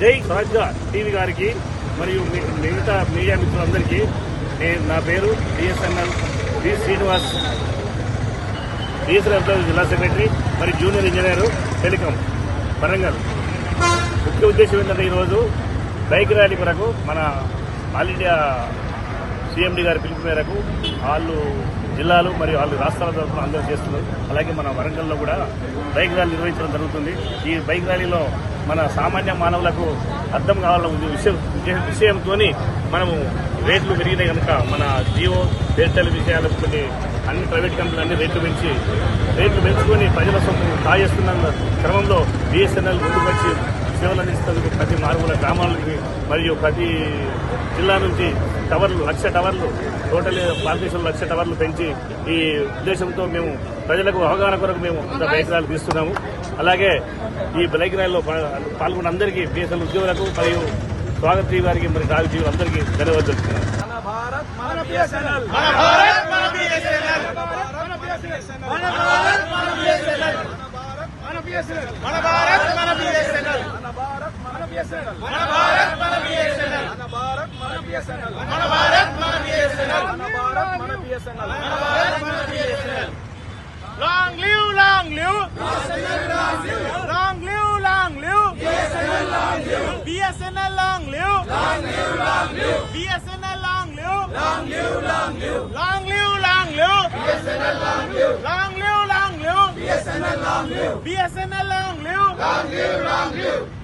జై స్వరాజ్య టీవీ గారికి మరియు మిగతా మీడియా మిత్రులందరికీ నా పేరు బిఎస్ఎన్ఎల్ డి శ్రీనివాస్, బిఎస్ఎన్ఎల్ జిల్లా సెక్రటరీ మరియు జూనియర్ ఇంజనీర్ టెలికాం వరంగల్. ముఖ్య ఉద్దేశం ఏంటంటే ఈరోజు బైక్ ర్యాలీ కొరకు మన ఆల్ ఇండియా సీఎండీ గారి పిలుపు మేరకు వాళ్ళు జిల్లాలు మరియు వాళ్ళు రాష్ట్రాల తరఫున అందరూ చేస్తున్నారు. అలాగే మన వరంగల్లో కూడా బైక్ ర్యాలీ నిర్వహించడం జరుగుతుంది. ఈ బైక్ ర్యాలీలో మన సామాన్య మానవులకు అర్థం కావాలన్న విషయంతో మనము రేట్లు పెరిగినాయి కనుక మన జియో ఎయిర్టెల్ విషయాలు కొన్ని అన్ని ప్రైవేట్ కంపెనీలు అన్ని రేట్లు పెంచుకొని ప్రజల సొమ్ము కాజేస్తున్న క్రమంలో బిఎస్ఎన్ఎల్ ముందుకు వచ్చి సేవలు అందిస్తున్నందుకు ప్రతి మారుమూల గ్రామాలకి మరియు ప్రతి జిల్లా నుంచి టవర్లు 1,00,000 టవర్లు టోటల్ భారతదేశంలో 1,00,000 టవర్లు పెంచి ఈ ఉద్దేశంతో మేము ప్రజలకు అవగాహన కొరకు మేము బైక్ ర్యాలీ తీస్తున్నాము. అలాగే ఈ బైక్ ర్యాలీలో పాల్గొన్న అందరికీ బిఎస్ఎన్ఎల్ ఉద్యోగులకు మరియు స్వాగత్ టీవీ గారికి మరి రాజు టీవీ అందరికీ ధన్యవాదాలు తెలుపుతున్నాను. Long live, long live. Long live, long live. BSNL long live. BSNL long live. Long live, long live. Long live, long live. BSNL long live. Long live, long live. BSNL long live. BSNL long live. Long live, long live.